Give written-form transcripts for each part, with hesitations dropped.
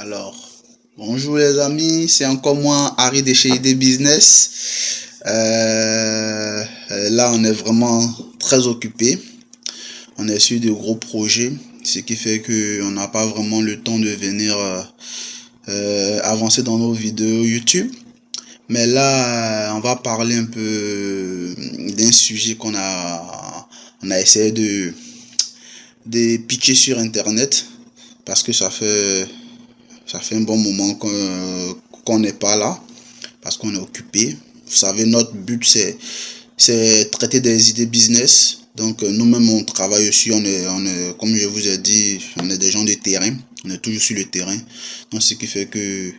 Alors, bonjour les amis, c'est encore moi, Harry de chez ID Business. Là, on est vraiment très occupé. On est sur de gros projets, ce qui fait que on n'a pas vraiment le temps de venir avancer dans nos vidéos YouTube. Mais là, on va parler un peu d'un sujet qu'on a essayé de pitcher sur Internet parce que ça fait un bon moment qu'on n'est pas là, parce qu'on est occupé. Vous savez, notre but, c'est traiter des idées business. Donc, nous-mêmes, on travaille aussi. On est, comme je vous ai dit, on est des gens de terrain. On est toujours sur le terrain. Donc, ce qui fait que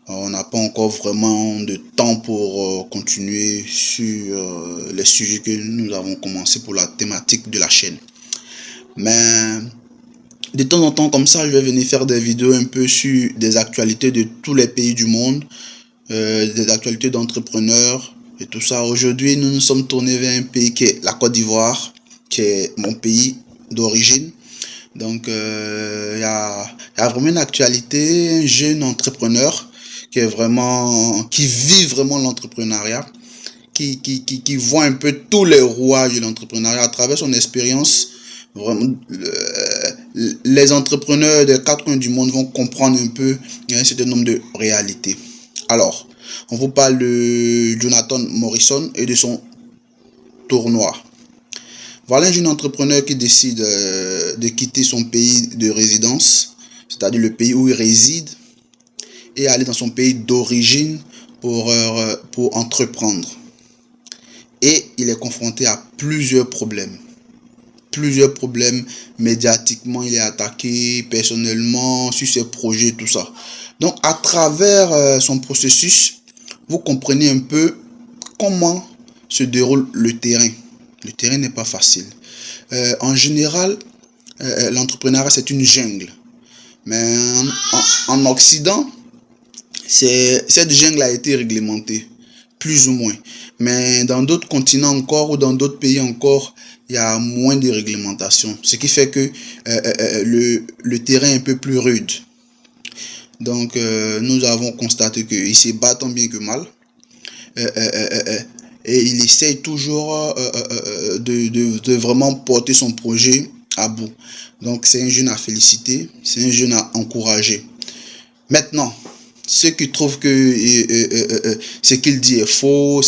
on n'a pas encore vraiment de temps pour continuer sur les sujets que nous avons commencé pour la thématique de la chaîne. Mais de temps en temps, comme ça, je vais venir faire des vidéos un peu sur des actualités de tous les pays du monde, des actualités d'entrepreneurs et tout ça. Aujourd'hui, nous nous sommes tournés vers un pays qui est la Côte d'Ivoire, qui est mon pays d'origine. Donc, il y a vraiment une actualité, un jeune entrepreneur qui vit vraiment l'entrepreneuriat, qui voit un peu tous les rouages de l'entrepreneuriat à travers son expérience. Vraiment, les entrepreneurs des quatre coins du monde vont comprendre un peu un certain nombre de réalités. Alors, on vous parle de Jonathan Morrison et de son tournoi. Voilà un jeune entrepreneur qui décide de quitter son pays de résidence, c'est-à-dire le pays où il réside, et aller dans son pays d'origine pour entreprendre. Et il est confronté à plusieurs problèmes. Médiatiquement, il est attaqué, personnellement, sur ses projets, tout ça. Donc, à travers son processus, vous comprenez un peu comment se déroule le terrain. Le terrain n'est pas facile. En général, l'entrepreneuriat, c'est une jungle. Mais en Occident, cette jungle a été réglementée, plus ou moins. Mais dans d'autres continents encore ou dans d'autres pays encore, il y a moins de réglementation. Ce qui fait que le terrain est un peu plus rude. Donc, nous avons constaté qu'il se bat tant bien que mal. Et il essaye toujours de vraiment porter son projet à bout. Donc, c'est un jeune à féliciter, c'est un jeune à encourager. Maintenant, ceux qui trouvent que ce qu'il dit est faux,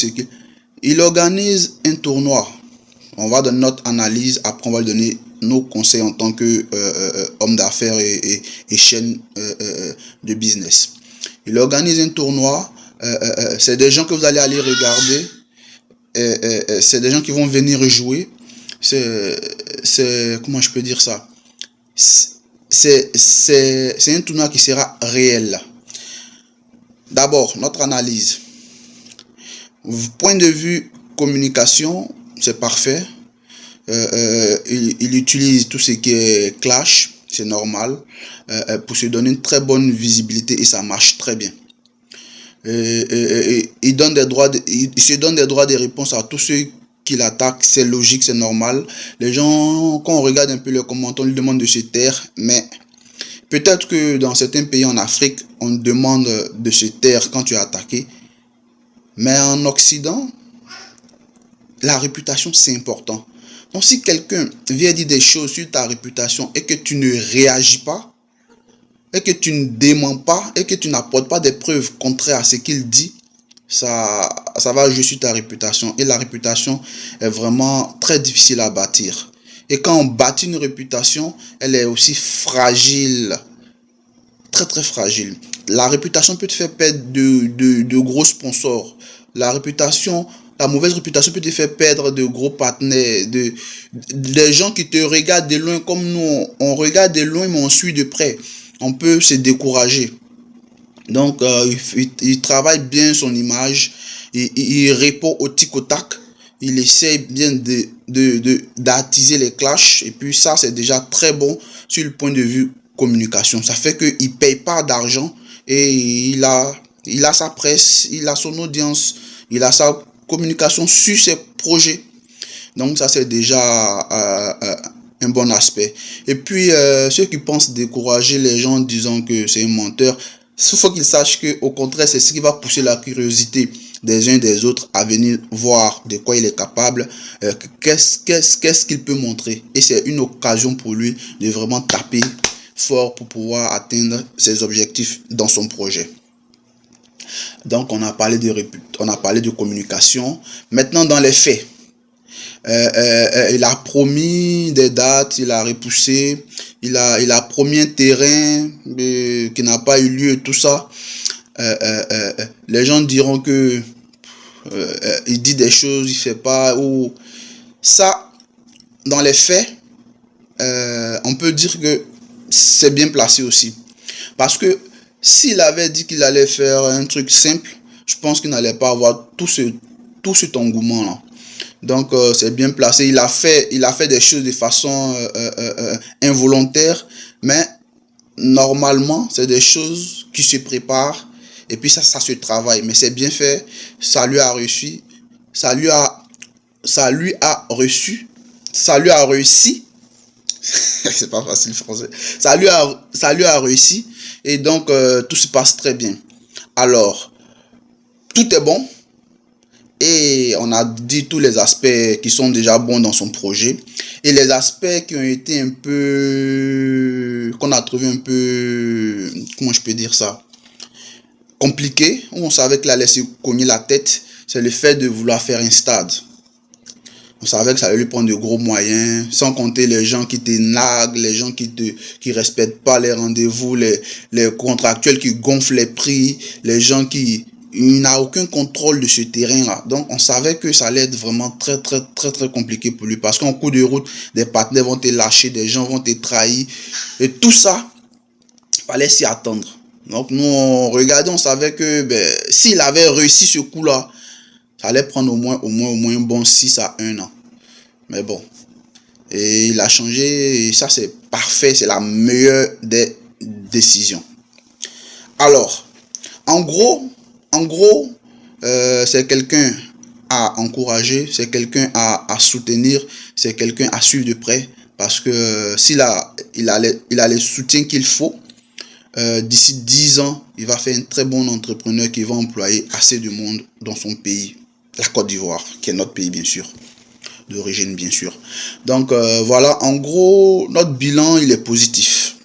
il organise un tournoi. On va donner notre analyse, après on va lui donner nos conseils en tant que homme d'affaires et chaîne de business. Il organise un tournoi, c'est des gens que vous allez aller regarder, c'est des gens qui vont venir jouer. Comment je peux dire ça? C'est un tournoi qui sera réel. D'abord, notre analyse. Point de vue communication, c'est parfait. Il utilise tout ce qui est clash, c'est normal, pour se donner une très bonne visibilité et ça marche très bien. Il donne il se donne des droits de réponse à tous ceux qui l'attaquent, c'est logique, c'est normal. Les gens, quand on regarde un peu les commentaires, on lui demande de se taire, mais peut-être que dans certains pays en Afrique, on demande de se taire quand tu es attaqué. Mais en Occident, la réputation, c'est important. Donc, si quelqu'un vient dire des choses sur ta réputation et que tu ne réagis pas, et que tu ne déments pas, et que tu n'apportes pas des preuves contraires à ce qu'il dit, ça va jouer sur ta réputation. Et la réputation est vraiment très difficile à bâtir. Et quand on bâtit une réputation, elle est aussi fragile. Très, très fragile. La réputation peut te faire perdre de gros sponsors. La mauvaise réputation peut te faire perdre de gros partenaires, des gens qui te regardent de loin comme nous. On regarde de loin, mais on suit de près. On peut se décourager. Donc, il travaille bien son image. Il répond au tic au tac. Il essaie bien d'attiser les clashs. Et puis ça, c'est déjà très bon sur le point de vue communication. Ça fait qu'il ne paye pas d'argent et il a sa presse, il a son audience, il a sa communication sur ses projets. Donc ça, c'est déjà un bon aspect. Et puis, ceux qui pensent décourager les gens en disant que c'est un menteur, il faut qu'ils sachent que, au contraire, c'est ce qui va pousser la curiosité des uns des autres à venir voir de quoi il est capable, qu'est-ce qu'il peut montrer. Et c'est une occasion pour lui de vraiment taper fort pour pouvoir atteindre ses objectifs dans son projet. Donc, on a parlé de communication. Maintenant, dans les faits, il a promis des dates, il a repoussé, il a promis un terrain qui n'a pas eu lieu, tout ça. Les gens diront que il dit des choses, il fait pas, ou ça, dans les faits, on peut dire que c'est bien placé aussi. Parce que s'il avait dit qu'il allait faire un truc simple, je pense qu'il n'allait pas avoir tout cet engouement-là. Donc, c'est bien placé. Il a fait des choses de façon involontaire, mais normalement, c'est des choses qui se préparent et puis ça se travaille. Mais c'est bien fait. Ça lui a réussi. Ça lui a réussi. C'est pas facile français. Ça lui a réussi et donc tout se passe très bien. Alors, tout est bon et on a dit tous les aspects qui sont déjà bons dans son projet et les aspects qui ont été qu'on a trouvé un peu, comment je peux dire ça, compliqués, où on savait qu'il allait se cogner la tête, c'est le fait de vouloir faire un stade. On savait que ça allait lui prendre de gros moyens, sans compter les gens qui te naguent, les gens qui respectent pas les rendez-vous, les contractuels qui gonflent les prix, les gens il n'a aucun contrôle de ce terrain-là. Donc, on savait que ça allait être vraiment très, très, très, très compliqué pour lui. Parce qu'en cours de route, des partenaires vont te lâcher, des gens vont te trahir. Et tout ça, il fallait s'y attendre. Donc, nous, on regardait, on savait que s'il avait réussi ce coup-là, ça allait prendre au moins un bon 6 à 1 an. Mais bon. Et il a changé. Et ça, c'est parfait. C'est la meilleure des décisions. Alors, en gros, c'est quelqu'un à encourager. C'est quelqu'un à soutenir. C'est quelqu'un à suivre de près. Parce que s'il a les soutiens qu'il faut, d'ici 10 ans, il va faire un très bon entrepreneur qui va employer assez de monde dans son pays. La Côte d'Ivoire, qui est notre pays bien sûr, d'origine bien sûr. Donc voilà, en gros, notre bilan, il est positif.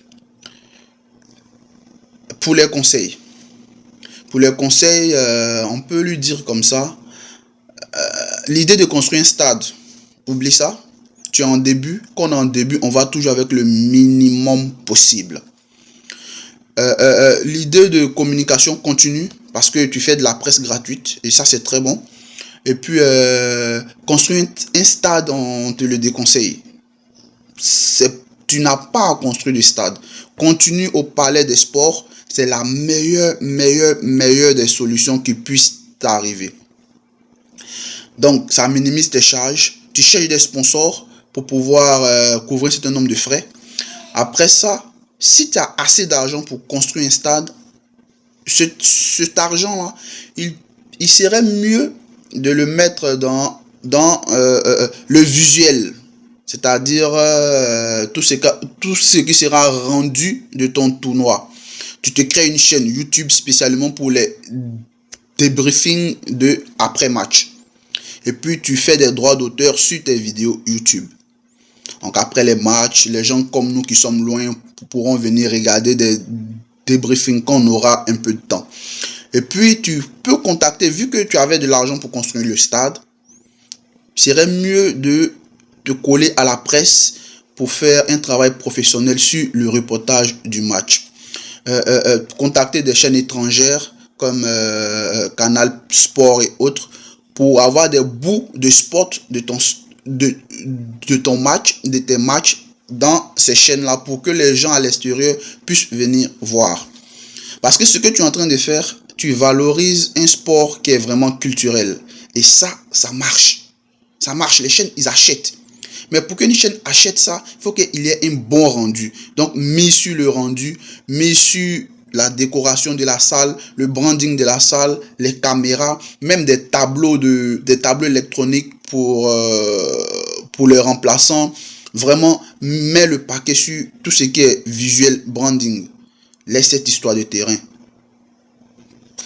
Pour les conseils, on peut lui dire comme ça, l'idée de construire un stade, oublie ça, tu es en début, quand on est en début, on va toujours avec le minimum possible. L'idée de communication continue, parce que tu fais de la presse gratuite, et ça c'est très bon. Et puis, construire un stade, on te le déconseille. Tu n'as pas à construire de stade. Continue au palais des sports. C'est la meilleure des solutions qui puissent t'arriver. Donc, ça minimise tes charges. Tu cherches des sponsors pour pouvoir couvrir un certain nombre de frais. Après ça, si tu as assez d'argent pour construire un stade, cet argent-là, il serait mieux de le mettre dans le visuel, c'est-à-dire tout ce qui sera rendu de ton tournoi. Tu te crées une chaîne YouTube spécialement pour les débriefings de après-match. Et puis tu fais des droits d'auteur sur tes vidéos YouTube. Donc après les matchs, les gens comme nous qui sommes loin pourront venir regarder des débriefings quand on aura un peu de temps. Et puis, tu peux contacter, vu que tu avais de l'argent pour construire le stade, il serait mieux de te coller à la presse pour faire un travail professionnel sur le reportage du match. Contacter des chaînes étrangères comme Canal Sport et autres pour avoir des bouts de spot de ton match, de tes matchs dans ces chaînes-là pour que les gens à l'extérieur puissent venir voir. Parce que ce que tu es en train de faire, tu valorises un sport qui est vraiment culturel. Et ça marche. Ça marche. Les chaînes, ils achètent. Mais pour qu'une chaîne achète ça, il faut qu'il y ait un bon rendu. Donc, mis sur le rendu, mis sur la décoration de la salle, le branding de la salle, les caméras, même des tableaux électroniques pour les remplaçants, Vraiment, mets le paquet sur tout ce qui est visuel branding. Laisse cette histoire de terrain.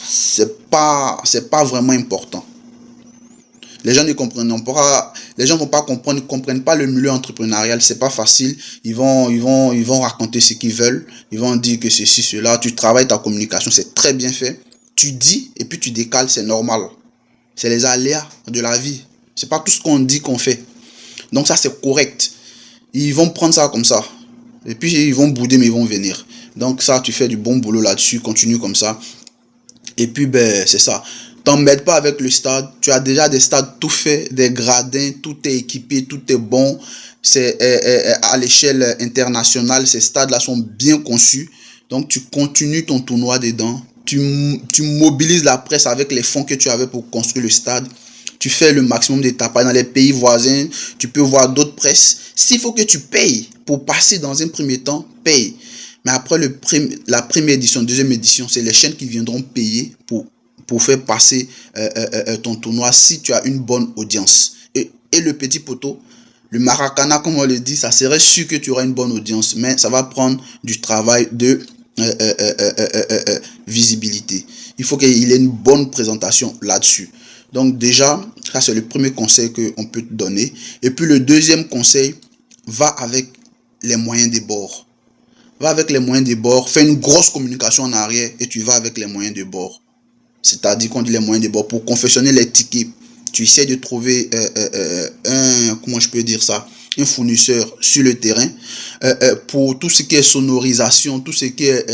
C'est pas vraiment important. Les gens ne comprennent pas, les gens vont pas comprendre, ne comprennent pas le milieu entrepreneurial, c'est pas facile. Ils vont raconter ce qu'ils veulent. Ils vont dire que ceci, cela. Tu travailles ta communication, c'est très bien fait. Tu dis et puis tu décales, c'est normal. C'est les aléas de la vie. C'est pas tout ce qu'on dit qu'on fait. Donc ça, c'est correct. Ils vont prendre ça comme ça. Et puis ils vont bouder, mais ils vont venir. Donc ça, tu fais du bon boulot là-dessus. Continue comme ça. Et puis, ben, c'est ça. T'embête pas avec le stade. Tu as déjà des stades tout faits, des gradins, tout est équipé, tout est bon. C'est à l'échelle internationale, ces stades-là sont bien conçus. Donc, tu continues ton tournoi dedans. Tu mobilises la presse avec les fonds que tu avais pour construire le stade. Tu fais le maximum de tapage dans les pays voisins. Tu peux voir d'autres presses. S'il faut que tu payes pour passer dans un premier temps, paye. Mais après la première édition, deuxième édition, c'est les chaînes qui viendront payer pour faire passer ton tournoi si tu as une bonne audience. Et le petit poteau, le Maracana, comme on le dit, ça serait sûr que tu auras une bonne audience, mais ça va prendre du travail de visibilité. Il faut qu'il ait une bonne présentation là-dessus. Donc déjà, ça c'est le premier conseil qu'on peut te donner. Et puis le deuxième conseil, va avec les moyens des bords. Va avec les moyens de bord, fais une grosse communication en arrière et tu vas avec les moyens de bord. C'est-à-dire qu'on dit les moyens de bord pour confectionner les tickets. Tu essaies de trouver comment je peux dire ça, un fournisseur sur le terrain pour tout ce qui est sonorisation, tout ce qui est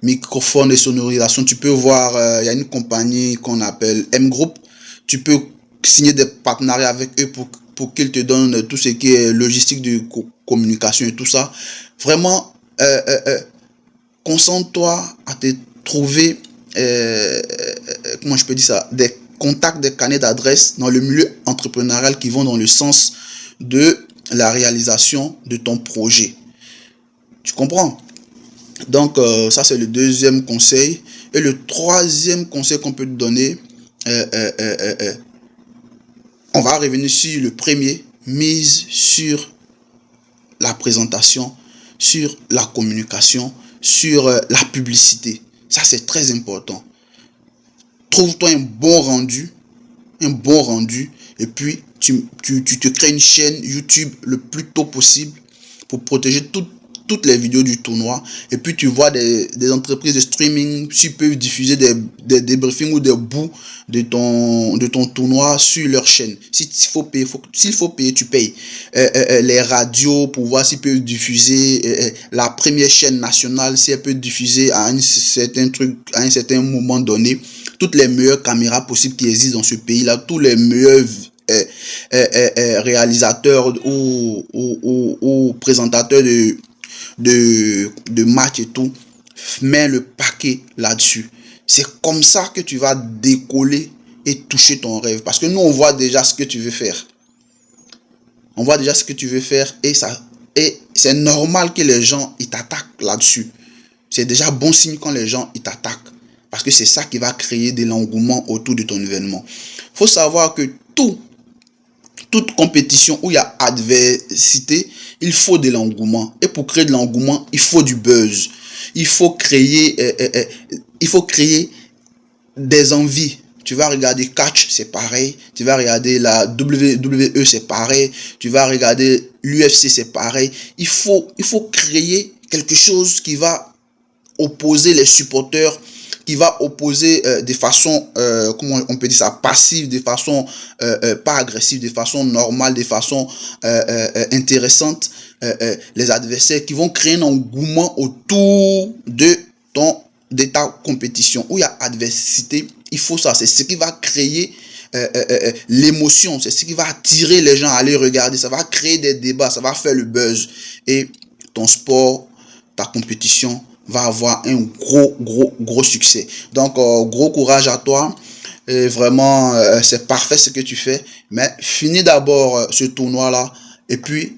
microphone et sonorisation. Tu peux voir, il y a une compagnie qu'on appelle M Group. Tu peux signer des partenariats avec eux pour qu'ils te donnent tout ce qui est logistique de communication et tout ça. Vraiment, concentre-toi à te trouver, comment je peux dire ça, des contacts, des carnets d'adresses dans le milieu entrepreneurial qui vont dans le sens de la réalisation de ton projet. Tu comprends? Donc, ça, c'est le deuxième conseil. Et le troisième conseil qu'on peut te donner, on va revenir sur le premier, mise sur la présentation, sur la communication, sur la publicité. Ça, c'est très important. Trouve-toi un bon rendu, et puis tu te crées une chaîne YouTube le plus tôt possible pour protéger toutes les vidéos du tournoi. Et puis tu vois des entreprises de streaming qui peuvent diffuser des débriefings ou des bouts de ton tournoi sur leur chaîne. S'il faut payer, tu payes. Les radios pour voir s'ils peuvent diffuser, la première chaîne nationale si elle peut diffuser à un certain moment donné toutes les meilleures caméras possibles qui existent dans ce pays-là, tous les meilleurs réalisateurs ou présentateurs de match et tout, mets le paquet là-dessus. C'est comme ça que tu vas décoller et toucher ton rêve. Parce que nous, on voit déjà ce que tu veux faire. On voit déjà ce que tu veux faire et c'est normal que les gens ils t'attaquent là-dessus. C'est déjà bon signe quand les gens ils t'attaquent. Parce que c'est ça qui va créer de l'engouement autour de ton événement. Il faut savoir que toute compétition où il y a adversité, il faut de l'engouement. Et pour créer de l'engouement, il faut du buzz. Il faut créer des envies. Tu vas regarder catch, c'est pareil. Tu vas regarder la WWE, c'est pareil. Tu vas regarder l'UFC, c'est pareil. Il faut créer quelque chose qui va opposer les supporters, qui va opposer de façon, comment on peut dire ça, passive, de façon pas agressive, de façon normale, de façon intéressante, les adversaires qui vont créer un engouement autour de ta compétition. Où il y a adversité, il faut ça. C'est ce qui va créer l'émotion, c'est ce qui va attirer les gens à aller regarder. Ça va créer des débats, ça va faire le buzz. Et ton sport, ta compétition va avoir un gros succès. Donc, gros courage à toi. Et vraiment, c'est parfait ce que tu fais. Mais finis d'abord ce tournoi-là. Et puis,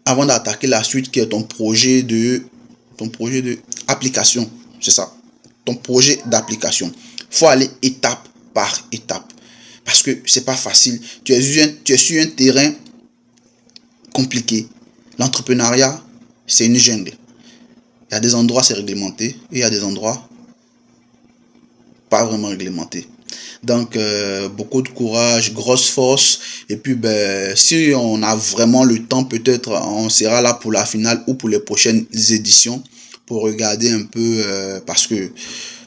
avant d'attaquer la suite qui est ton projet de application. C'est ça. Ton projet d'application. Faut aller étape par étape. Parce que c'est pas facile. Tu es sur un terrain compliqué. L'entrepreneuriat, c'est une jungle. Il y a des endroits, c'est réglementé, et il y a des endroits pas vraiment réglementés. Donc, beaucoup de courage, grosse force. Et puis, si on a vraiment le temps, peut-être on sera là pour la finale ou pour les prochaines éditions pour regarder un peu, parce que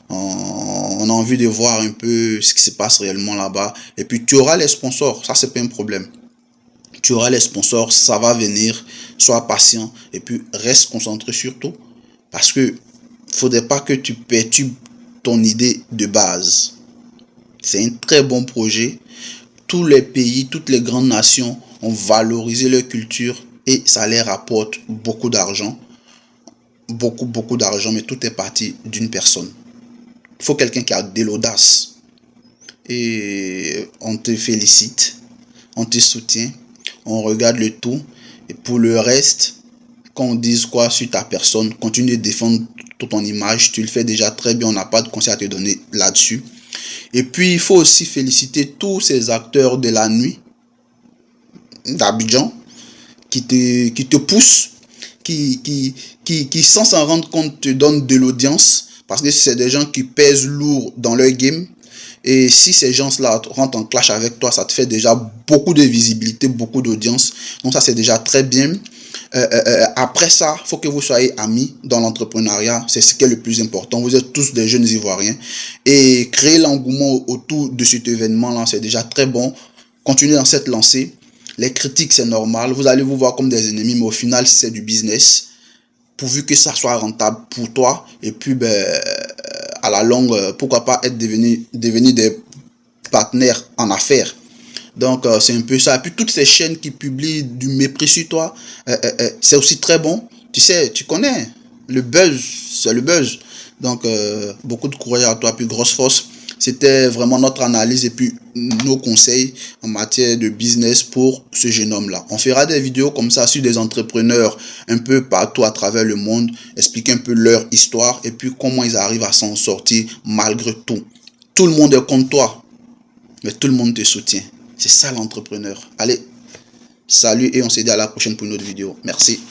on a envie de voir un peu ce qui se passe réellement là-bas. Et puis, tu auras les sponsors, ça, c'est pas un problème. Tu auras les sponsors, ça va venir, sois patient et puis reste concentré surtout parce que faudrait pas que tu perturbes ton idée de base. C'est un très bon projet. Tous les pays, toutes les grandes nations ont valorisé leur culture et ça leur rapporte beaucoup d'argent. Beaucoup d'argent, mais tout est parti d'une personne. Il faut quelqu'un qui a de l'audace. Et on te félicite, on te soutient, on regarde le tout. Et pour le reste, qu'on dise quoi sur ta personne, continue de défendre toute ton image. Tu le fais déjà très bien, on n'a pas de conseil à te donner là-dessus. Et puis, il faut aussi féliciter tous ces acteurs de la nuit d'Abidjan qui te poussent, qui sans s'en rendre compte te donnent de l'audience parce que c'est des gens qui pèsent lourd dans leur game. Et si ces gens-là rentrent en clash avec toi, ça te fait déjà beaucoup de visibilité, beaucoup d'audience. Donc ça, c'est déjà très bien. Après ça, il faut que vous soyez amis dans l'entrepreneuriat. C'est ce qui est le plus important. Vous êtes tous des jeunes Ivoiriens. Et créer l'engouement autour de cet événement-là, c'est déjà très bon. Continuez dans cette lancée. Les critiques, c'est normal. Vous allez vous voir comme des ennemis, mais au final, c'est du business. Pourvu que ça soit rentable pour toi. Et puis, à la longue, pourquoi pas devenir des partenaires en affaires. Donc, c'est un peu ça. Et puis, toutes ces chaînes qui publient du mépris sur toi, c'est aussi très bon. Tu sais, tu connais, le buzz, c'est le buzz. Donc, beaucoup de courage à toi, puis grosse force. C'était vraiment notre analyse et puis nos conseils en matière de business pour ce jeune homme-là. On fera des vidéos comme ça sur des entrepreneurs un peu partout à travers le monde, expliquer un peu leur histoire et puis comment ils arrivent à s'en sortir malgré tout. Tout le monde est contre toi, mais tout le monde te soutient. C'est ça l'entrepreneur. Allez, salut et on se dit à la prochaine pour une autre vidéo. Merci.